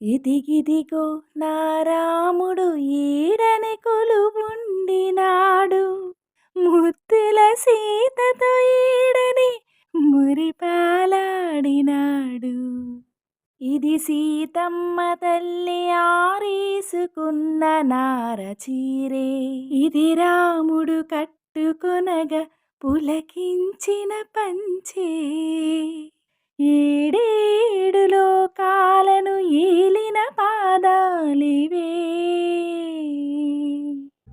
ఇదిగిదిగో నా రాముడు ఈడని కొలువుండినాడు, ముత్తుల సీతతో ఈడని మురిపాలాడినాడు. ఇది సీతమ్మ తల్లి ఆరేసుకున్న నార చీరే, ఇది రాముడు కట్టుకొనగా పులకించిన పంచే. ఏడేడు లోకాలను ఏలిన పాదాలివే.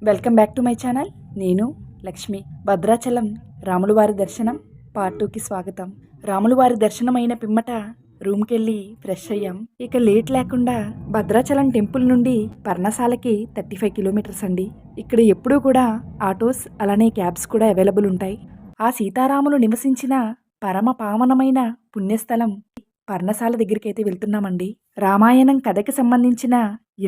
Welcome back to my channel. నేను లక్ష్మి. భద్రాచలం రాములవారి దర్శనం పార్ట్ 2కి స్వాగతం. రాములవారి దర్శనం అయిన పిమ్మట రూమ్కెళ్ళి ఫ్రెష్ అయ్యాం. ఇక లేట్ లేకుండా భద్రాచలం టెంపుల్ నుండి పర్ణశాలకి 35 కిలోమీటర్స్ అండి. ఇక్కడ ఎప్పుడూ కూడా ఆటోస్ అలానే క్యాబ్స్ కూడా అవైలబుల్ ఉంటాయి. ఆ సీతారాములు నివసించిన పరమ పావనమైన పుణ్యస్థలం పర్ణశాల దగ్గరికి అయితే వెళ్తున్నామండి. రామాయణం కథకి సంబంధించిన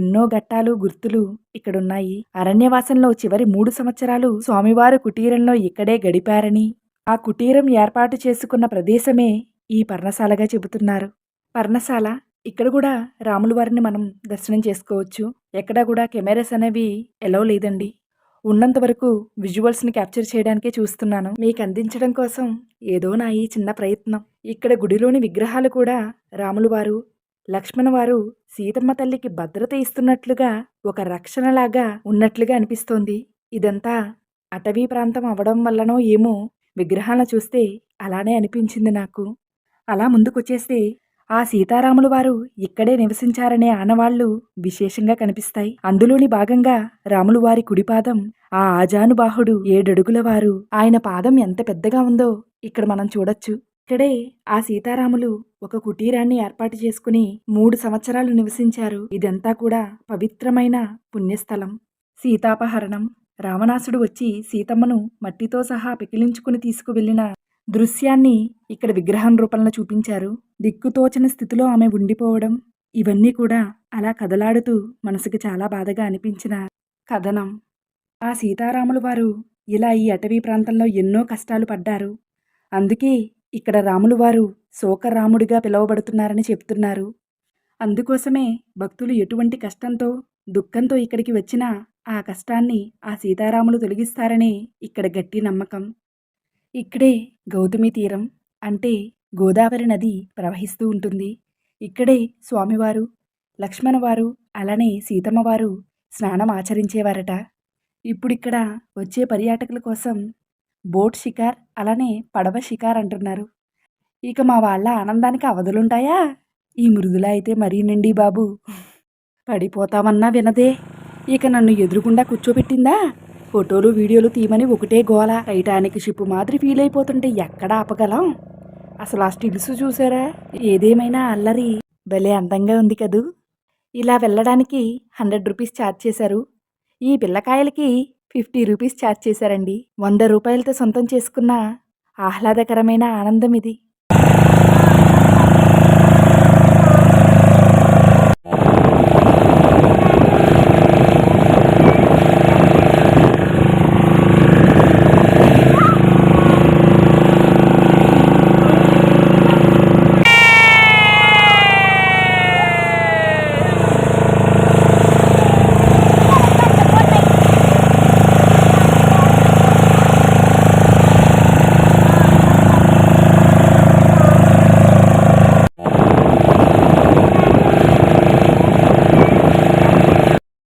ఎన్నో ఘట్టాలు గుర్తులు ఇక్కడున్నాయి. అరణ్యవాసంలో చివరి 3 సంవత్సరాలు స్వామివారు కుటీరంలో ఇక్కడే గడిపారని, ఆ కుటీరం ఏర్పాటు చేసుకున్న ప్రదేశమే ఈ పర్ణశాలగా చెబుతున్నారు. పర్ణశాల ఇక్కడ కూడా రాముల వారిని మనం దర్శనం చేసుకోవచ్చు. ఎక్కడా కూడా కెమెరాస్ అనేవి ఎలవ్ లేదండి. ఉన్నంత వరకు విజువల్స్ని క్యాప్చర్ చేయడానికే చూస్తున్నాను, మీకు అందించడం కోసం ఏదో నా ఈ చిన్న ప్రయత్నం. ఇక్కడ గుడిలోని విగ్రహాలు కూడా రాములవారు, లక్ష్మణవారు సీతమ్మ తల్లికి భద్రత ఇస్తున్నట్లుగా, ఒక రక్షణలాగా ఉన్నట్లుగా అనిపిస్తోంది. ఇదంతా అటవీ ప్రాంతం అవడం వల్లనో ఏమో విగ్రహాలను చూస్తే అలానే అనిపించింది నాకు. అలా ముందుకొచ్చేస్తే ఆ సీతారాములు వారు ఇక్కడే నివసించారనే ఆనవాళ్లు విశేషంగా కనిపిస్తాయి. అందులోని భాగంగా రాములు వారి కుడిపాదం, ఆ ఆజానుబాహుడు 7 అడుగుల వారు, ఆయన పాదం ఎంత పెద్దగా ఉందో ఇక్కడ మనం చూడొచ్చు. ఇక్కడే ఆ సీతారాములు ఒక కుటీరాన్ని ఏర్పాటు చేసుకుని 3 సంవత్సరాలు నివసించారు. ఇదంతా కూడా పవిత్రమైన పుణ్యస్థలం. సీతాపహరణం, రావణాసుడు వచ్చి సీతమ్మను మట్టితో సహా పెకిలించుకుని తీసుకువెళ్లిన దృశ్యాన్ని ఇక్కడ విగ్రహం రూపంలో చూపించారు. దిక్కుతోచని స్థితిలో ఆమె ఉండిపోవడం, ఇవన్నీ కూడా అలా కదలాడుతూ మనసుకు చాలా బాధగా అనిపించిన కథనం. ఆ సీతారాములు వారు ఇలా ఈ అటవీ ప్రాంతంలో ఎన్నో కష్టాలు పడ్డారు. అందుకే ఇక్కడ రాములు వారు శోకరాముడిగా పిలువబడుతున్నారని చెప్తున్నారు. అందుకోసమే భక్తులు ఎటువంటి కష్టంతో దుఃఖంతో ఇక్కడికి వచ్చినా ఆ కష్టాన్ని ఆ సీతారాములు తొలగిస్తారని ఇక్కడ గట్టి నమ్మకం. ఇక్కడే గౌతమి తీరం అంటే గోదావరి నది ప్రవహిస్తూ ఉంటుంది. ఇక్కడే స్వామివారు, లక్ష్మణవారు అలానే సీతమ్మవారు స్నానం ఆచరించేవారట. ఇప్పుడిక్కడ వచ్చే పర్యాటకుల కోసం బోట్ షికార్ అలానే పడవ షికార్ అంటున్నారు. ఇక మా వాళ్ళ ఆనందానికి అవధులుంటాయా? ఈ మృదుల అయితే మరీ నిండి బాబు, పడిపోతామన్నా వినదే. ఇక నన్ను ఎదురుగుండా కూర్చోబెట్టిందా, ఫోటోలు వీడియోలు తీయమని ఒకటే గోల. టైటానిక్ షిప్ మాదిరి ఫీల్ అయిపోతుంటే ఎక్కడ ఆపగలం? అసలు ఆ స్టిల్స్ చూసారా? ఏదేమైనా అల్లరి భలే అందంగా ఉంది కదూ. ఇలా వెళ్ళడానికి 100 రూపీస్ ఛార్జ్ చేశారు. ఈ పిల్లకాయలకి 50 రూపీస్ ఛార్జ్ చేశారండి. 100 రూపాయలతో సొంతం చేసుకున్న ఆహ్లాదకరమైన ఆనందం ఇది.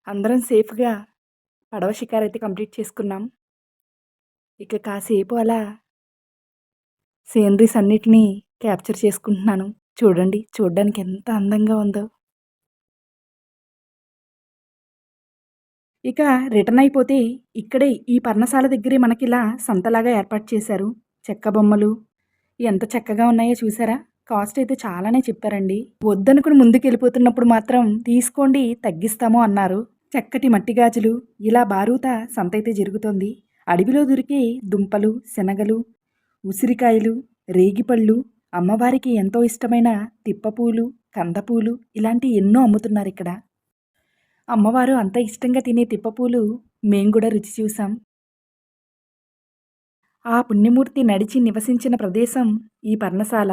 అందరం సేఫ్గా పడవ షికార్ అయితే కంప్లీట్ చేసుకున్నాం. ఇక కాసేపు అలా సీనరీస్ అన్నిటినీ క్యాప్చర్ చేసుకుంటున్నాను. చూడండి, చూడడానికి ఎంత అందంగా ఉందో. ఇక రిటర్న్ అయిపోతే ఇక్కడే ఈ పర్ణశాల దగ్గరే మనకిలా సంతలాగా ఏర్పాటు చేశారు. చెక్క బొమ్మలు ఎంత చక్కగా ఉన్నాయో చూసారా? కాస్ట్ అయితే చాలానే చెప్పారండి. వద్దనుకుని ముందుకు వెళ్ళిపోతున్నప్పుడు మాత్రం తీసుకోండి తగ్గిస్తాము అన్నారు. చక్కటి మట్టి గాజులు, ఇలా బారూత సంత అయితే జరుగుతోంది. అడవిలో దొరికే దుంపలు, శనగలు, ఉసిరికాయలు, రేగిపళ్ళు, అమ్మవారికి ఎంతో ఇష్టమైన తిప్పపూలు, కందపూలు ఇలాంటి ఎన్నో అమ్ముతున్నారు ఇక్కడ. అమ్మవారు అంత ఇష్టంగా తినే తిప్పపూలు మేం కూడా రుచి చూసాం. ఆ పుణ్యమూర్తి నడిచి నివసించిన ప్రదేశం ఈ పర్ణశాల.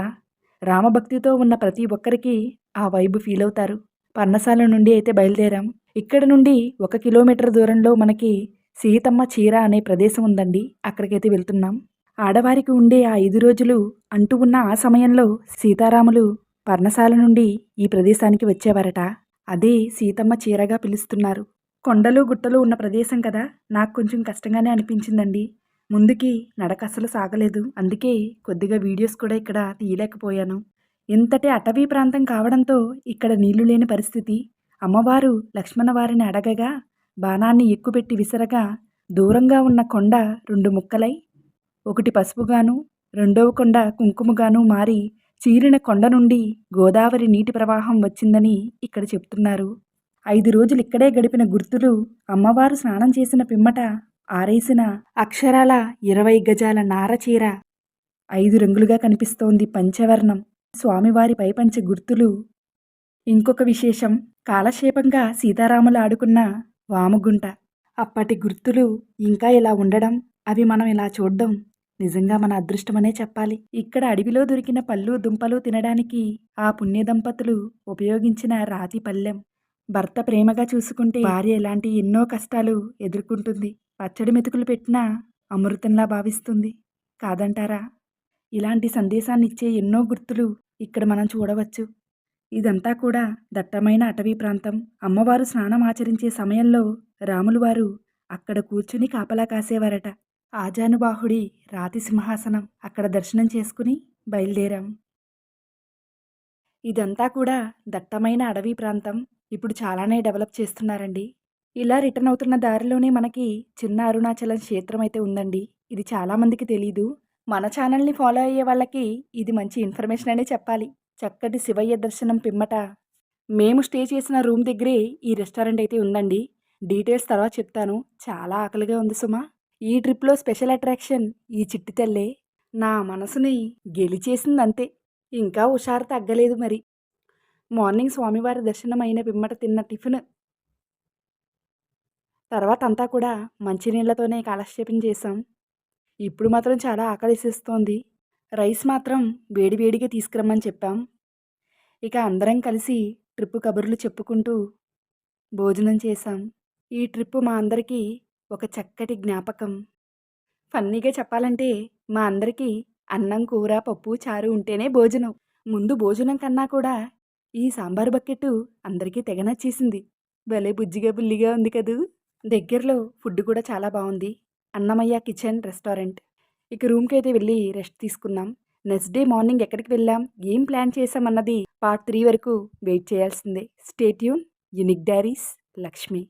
రామభక్తితో ఉన్న ప్రతి ఒక్కరికి ఆ వైబు ఫీల్ అవుతారు. పర్ణశాల నుండి అయితే బయలుదేరాం. ఇక్కడ నుండి 1 కిలోమీటర్ దూరంలో మనకి సీతమ్మ చీర అనే ప్రదేశం ఉందండి. అక్కడికైతే వెళ్తున్నాం. ఆడవారికి ఉండే ఆ 5 రోజులు అంటూ ఉన్న ఆ సమయంలో సీతారాములు పర్ణశాల నుండి ఈ ప్రదేశానికి వచ్చేవారట. అదే సీతమ్మ చీరగా పిలుస్తున్నారు. కొండలు గుట్టలు ఉన్న ప్రదేశం కదా, నాకు కొంచెం కష్టంగానే అనిపించిందండి. ముందుకి నడక అసలు సాగలేదు. అందుకే కొద్దిగా వీడియోస్ కూడా ఇక్కడ తీయలేకపోయాను. ఇంతటి అటవీ ప్రాంతం కావడంతో ఇక్కడ నీళ్లు లేని పరిస్థితి. అమ్మవారు లక్ష్మణ వారిని అడగగా బాణాన్ని ఎక్కుపెట్టి విసరగా దూరంగా ఉన్న కొండ 2 ముక్కలై ఒకటి పసుపుగాను రెండవ కొండ కుంకుమగాను మారి చీరిన కొండ నుండి గోదావరి నీటి ప్రవాహం వచ్చిందని ఇక్కడ చెప్తున్నారు. 5 రోజులు ఇక్కడే గడిపిన గుర్తులు అమ్మవారు స్నానం చేసిన పిమ్మట ఆరేసిన అక్షరాల 20 గజాల నారచీర 5 రంగులుగా కనిపిస్తోంది పంచవర్ణం. స్వామివారి పైపంచ గుర్తులు. ఇంకొక విశేషం, కాలక్షేపంగా సీతారాములు ఆడుకున్న వాముగుంట. అప్పటి గుర్తులు ఇంకా ఇలా ఉండడం, అవి మనం ఇలా చూడడం నిజంగా మన అదృష్టమనే చెప్పాలి. ఇక్కడ అడవిలో దొరికిన పళ్ళు దుంపలు తినడానికి ఆ పుణ్య దంపతులు ఉపయోగించిన రాతి పళ్ళెం. భర్త ప్రేమగా చూసుకుంటే భార్య ఇలాంటి ఎన్నో కష్టాలు ఎదుర్కొంటుంది. పచ్చడి మెతుకులు పెట్టినా అమృతంలా భావిస్తుంది. కాదంటారా? ఇలాంటి సందేశాన్ని ఇచ్చే ఎన్నో గుర్తులు ఇక్కడ మనం చూడవచ్చు. ఇదంతా కూడా దట్టమైన అటవీ ప్రాంతం. అమ్మవారు స్నానం ఆచరించే సమయంలో రాములు వారు అక్కడ కూర్చుని కాపలా కాసేవారట. ఆజానుబాహుడి రాతి సింహాసనం అక్కడ దర్శనం చేసుకుని బయలుదేరాం. ఇదంతా కూడా దట్టమైన అడవి ప్రాంతం. ఇప్పుడు చాలానే డెవలప్ చేస్తున్నారండి. ఇలా రిటర్న్ అవుతున్న దారిలోనే మనకి చిన్న అరుణాచలం క్షేత్రం అయితే ఉందండి. ఇది చాలామందికి తెలీదు. మన ఛానల్ని ఫాలో అయ్యే వాళ్ళకి ఇది మంచి ఇన్ఫర్మేషన్ అనే చెప్పాలి. చక్కటి శివయ్య దర్శనం పిమ్మట మేము స్టే చేసిన రూమ్ దగ్గరే ఈ రెస్టారెంట్ అయితే ఉందండి. డీటెయిల్స్ తర్వాత చెప్తాను. చాలా ఆకలిగా ఉంది సుమా. ఈ ట్రిప్లో స్పెషల్ అట్రాక్షన్ ఈ చిట్టి తల్లే. నా మనసుని గెలిచేసిందంతే. ఇంకా హుషారు తగ్గలేదు మరి. మార్నింగ్ స్వామివారి దర్శనం అయిన పిమ్మట తిన్న టిఫిన్ తర్వాత అంతా కూడా మంచినీళ్లతోనే కాలక్షేపం చేశాం. ఇప్పుడు మాత్రం చాలా ఆకలిసేస్తోంది. రైస్ మాత్రం వేడివేడిగా తీసుకురమ్మని చెప్పాం. ఇక అందరం కలిసి ట్రిప్పు కబుర్లు చెప్పుకుంటూ భోజనం చేశాం. ఈ ట్రిప్పు మా అందరికీ ఒక చక్కటి జ్ఞాపకం. ఫన్నీగా చెప్పాలంటే మా అందరికీ అన్నం కూర పప్పు చారు ఉంటేనే భోజనం. ముందు భోజనం కన్నా కూడా ఈ సాంబార్ బకెట్టు అందరికీ తెగ నచ్చేసింది. భలే బుజ్జిగా బుల్లిగా ఉంది కదూ. దగ్గరలో ఫుడ్ కూడా చాలా బాగుంది. Annamayya kitchen restaurant. ఇక రూమ్కి అయితే వెళ్ళి రెస్ట్ తీసుకున్నాం. నెక్స్ట్ డే మార్నింగ్ ఎక్కడికి వెళ్ళాం, ఏం ప్లాన్ చేసామన్నది పార్ట్ 3 వరకు వెయిట్ చేయాల్సిందే. Stay tune. Unique diaries Lakshmi.